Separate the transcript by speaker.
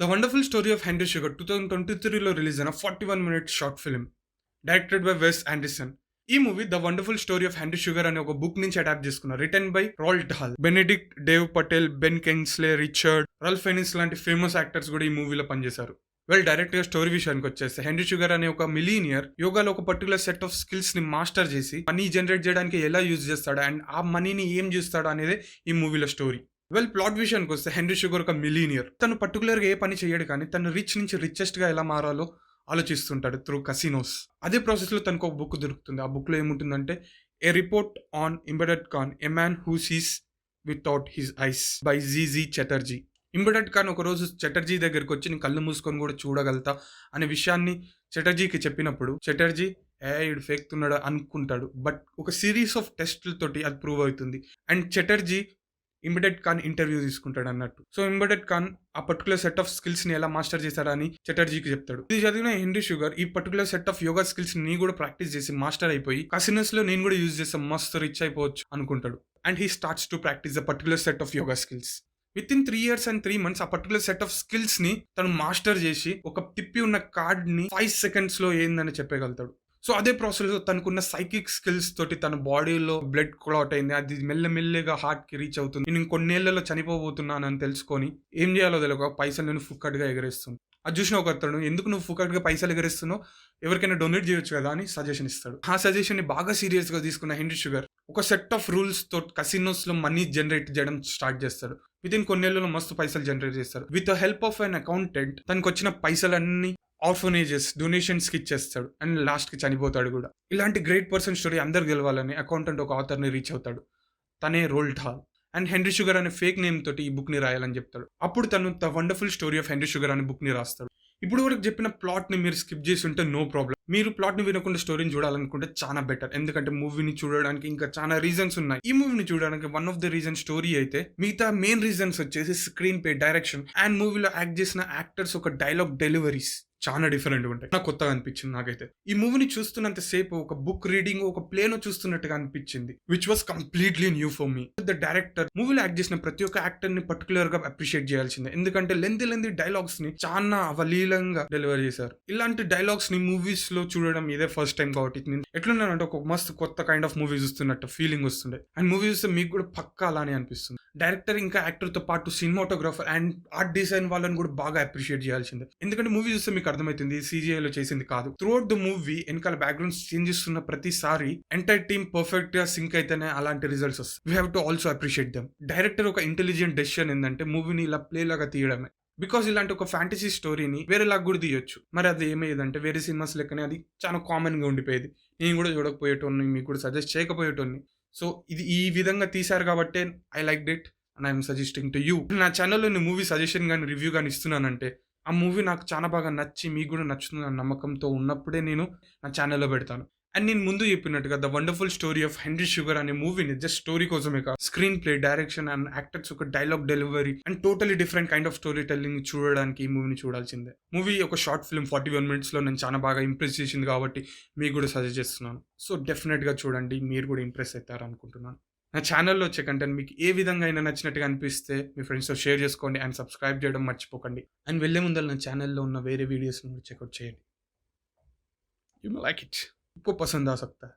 Speaker 1: The Wonderful Story of Henry Sugar 2023లో release అయిన 41 minute short film directed by Wes Anderson. ఈ movie The Wonderful Story of Henry Sugar అనే ఒక book నుంచి adapt చేసుకున్నారు. Written by Roald Dahl, Benedict, Dev Patel, Ben Kingsley, Richard, Ralph Fiennes లాంటి famous actors కూడా ఈ మూవీలో పనిచేశారు. డైరెక్ట్ గా స్టోరీ విషయానికి వచ్చేస్తే, హెన్రీ షుగర్ అనే ఒక మిలీనియర్ యోగాలో ఒక పర్టికులర్ సెట్ ఆఫ్ స్కిల్స్ ని మాస్టర్ చేసి మనీ జనరేట్ చేయడానికి ఎలా యూజ్ చేస్తాడు అండ్ ఆ మనీని ఏం చేస్తాడు అనేది ఈ మూవీలో స్టోరీ. ప్లాట్ విషయానికి వస్తే, హెన్రీ షుగర్ ఒక మిలీనియర్. తను పర్టికులర్గా ఏ పని చేయడు, కానీ తను రిచ్ నుంచి రిచెస్ట్ గా ఎలా మారాలో ఆలోచిస్తుంటాడు త్రూ కసినోస్. అదే ప్రాసెస్ లో తనకు ఒక బుక్ దొరుకుతుంది. ఆ బుక్ లో ఏముంటుందంటే, a report on Imhrat Khan, a man who sees without his eyes by Z Z. Imhrat Khan ఒక రోజు చటర్జీ దగ్గరికి వచ్చి, నేను కళ్ళు మూసుకొని కూడా చూడగలుగుతా అనే విషయాన్ని చటర్జీకి చెప్పినప్పుడు, చటర్జీ ఇడు ఫేక్తున్నాడు అనుకుంటాడు. బట్ ఒక సిరీస్ ఆఫ్ టెస్ట్లతోటి అది ప్రూవ్ అవుతుంది. అండ్ చటర్జీ ఇంబెడెడ్ ఖాన్ ఇంటర్వ్యూ తీసుకుంటాడు అన్నట్టు. సో ఇంబెడెడ్ ఖాన్ ఆ పర్టికులర్ సెట్ ఆఫ్ స్కిల్స్ ని ఎలా మాస్టర్ చేశాడని చటర్జీకి చెప్తాడు. ఇది చదివిన హెన్రీ షుగర్ ఈ particular set of yoga skills ని కూడా ప్రాక్టీస్ చేసి మాస్టర్ అయిపోయి, కసినోస్ లో నేను కూడా యూజ్ చేస్తాం, మస్తు రిచ్ అయిపోవచ్చు అనుకుంటాడు. And he starts to practice the particular set of yoga skills. With in 3 years and 3 months ఆ పర్టికులర్ సెట్ ఆఫ్ స్కిల్స్ ని తను మాస్టర్ చేసి, ఒక తిప్పి ఉన్న కార్డ్ ని 5 seconds లో ఏందని చెప్పగలుగుతాడు. సో అదే ప్రాసెస్ తనకున్న సైకిక్ స్కిల్స్ తోటి తన బాడీలో బ్లడ్ క్లాట్ అయింది, అది మెల్లమెల్లగా హార్ట్ కి రీచ్ అవుతుంది. నేను ఇంకొన్నేళ్లలో చనిపోబోతున్నాను అని తెలుసుకొని ఏం చేయాలో తెలియక పైసలు నేను ఫుక్కట్గా ఎగరేస్తుంది. అది చూసిన ఒక అతను, ఎందుకు నువ్వు ఫుక్కట్గా పైసలు ఎగరేస్తున్నావు, ఎవరికైనా డొనేట్ చేయొచ్చు కదా అని సజెషన్ ఇస్తాడు. ఆ సజెషన్ ని బాగా సీరియస్ గా తీసుకున్న హెన్రీ షుగర్ ఒక సెట్ ఆఫ్ రూల్స్ తో కసినోస్ లో మనీ జనరేట్ చేయడం స్టార్ట్ చేస్తాడు. విత్ ఇన్ కొన్నేళ్లలో మస్తు పైసలు జనరేట్ చేస్తారు. With the help of an accountant తనకు వచ్చిన పైసలన్నీ ఆర్ఫనేజెస్, డొనేషన్స్ కి ఇచ్చేస్తాడు. అండ్ లాస్ట్ కి చనిపోతాడు కూడా. ఇలాంటి గ్రేట్ పర్సన్ స్టోరీ అందరు గెలవాలని అకౌంటెంట్ ఒక ఆథర్ ని రీచ్ అవుతాడు. తనే rolled hall. And henry Sugar అనే ఫేక్ నేమ్ తోటి ఈ బుక్ ని రాయాలని చెప్తాడు. అప్పుడు తను the Wonderful Story of Henry Sugar అనే బుక్ ని రాస్తాడు. ఇప్పుడు వరకు చెప్పిన ప్లాట్ ని మీరు స్కిప్ చేసి ఉంటే నో ప్రాబ్లం. మీరు ప్లాట్ ని వినకుండా స్టోరీని చూడాలనుకుంటే చాలా బెటర్. ఎందుకంటే మూవీని చూడడానికి ఇంకా చాలా రీజన్స్ ఉన్నాయి. ఈ మూవీని చూడడానికి one of the reason story అయితే, మిగతా మెయిన్ రీజన్స్ వచ్చేసి స్క్రీన్ ప్లే, డైరెక్షన్ అండ్ మూవీలో యాక్ట్ చేసిన యాక్టర్స్ ఒక డైలాగ్ డెలివరీస్ చాలా డిఫరెంట్ ఉంటాయి. నాకు కొత్తగా అనిపించింది. నాకైతే ఈ మూవీని చూస్తున్నంత సేపు ఒక బుక్ రీడింగ్, ఒక ప్లేను చూస్తున్నట్టుగా అనిపించింది, which was completely new for me. The director మూవీలో యాక్ట్ చేసిన ప్రతి ఒక్క యాక్టర్ ని పర్టికులర్ గా అప్రిషియేట్ చేయాల్సిందే. ఎందుకంటే లెంది డైలాగ్స్ ని చాలా అవలీలంగా డెలివర్ చేశారు. ఇలాంటి డైలాగ్స్ ని మూవీస్ లో చూడడం ఇదే ఫస్ట్ టైం కాబట్టి ఎట్లున్నానంటే ఒక మస్తు కొత్త కైండ్ ఆఫ్ మూవీ చూస్తున్నట్టు ఫీలింగ్ వస్తుండే. అండ్ మూవీ చూస్తే మీకు కూడా పక్కా అలానే అనిపిస్తుంది. డైరెక్టర్ ఇంకా యాక్టర్ తో పాటు సినిమాటోగ్రాఫర్ అండ్ ఆర్ట్ డిజైన్ వాళ్ళని కూడా బాగా అప్రిషియేట్ చేయాల్సిందే. ఎందుకంటే మూవీ చూస్తే మీకు అర్థమవుతుంది CGI లో చేసింది కాదు. త్రూఅవుట్ ద మూవీ వెనకాల బ్యాక్గ్రౌండ్స్ చేంజ్ చేస్తున్న ప్రతిసారి ఎంటైర్ టీమ్ పర్ఫెక్ట్ గా సింక్ అయితేనే అలాంటి రిజల్ట్స్ వస్తాయి. We have to also appreciate them. Director ఒక ఇంటెలిజెంట్ డెసిషన్ ఏంటంటే మూవీని ఇలా ప్లే లాగా తీయడమే. బికాస్ ఇలాంటి ఒక ఫ్యాంటసీ స్టోరీని వేరేలాగా కూడా తీయొచ్చు. మరి అది ఏమయ్యేదంటే, వేరే సినిమాస్ లెక్కనే అది చాలా కామన్ గా ఉండిపోయేది. నేను కూడా చూడకపోయేటోని, మీకు కూడా సజెస్ట్ చేయకపోయేటోని. సో ఇది ఈ విధంగా తీశారు కాబట్టి I like it and I'm suggesting to you. నా ఛానల్లో నేను మూవీ సజెషన్ కానీ రివ్యూ కానీ ఇస్తున్నానంటే, ఆ మూవీ నాకు చాలా బాగా నచ్చి మీకు కూడా నచ్చుతుంది అన్న నమ్మకంతో ఉన్నప్పుడే నేను నా ఛానల్లో పెడతాను. అండ్ నేను ముందు చెప్పినట్టుగా The Wonderful Story of Henry Sugar అనే మూవీని జస్ట్ స్టోరీ కోసమే కాదు, screenplay, direction and actors ఒక dialogue delivery and totally different kind of storytelling చూడడానికి ఈ మూవీని చూడాల్సిందే. మూవీ ఒక షార్ట్ ఫిల్మ్ 41 minutes లో నేను చాలా బాగా ఇంప్రెస్ చేసింది కాబట్టి మీకు కూడా సజెస్ట్ చేస్తున్నాను. సో డెఫినెట్ గా చూడండి, మీరు కూడా ఇంప్రెస్ అవుతారు అనుకుంటున్నాను. నా ఛానల్లో వచ్చే కంటెంట్ మీకు ఏ విధంగా అయినా నచ్చినట్టుగా అనిపిస్తే మీ ఫ్రెండ్స్తో షేర్ చేసుకోండి అండ్ సబ్స్క్రైబ్ చేయడం మర్చిపోకండి. అండ్ వెళ్ళే ముందర నా ఛానల్లో ఉన్న వేరే వీడియోస్ని కూడా చెక్అవుట్ చేయండి. యూ మే లైక్ ఇట్, आपको पसंद आ सकता है.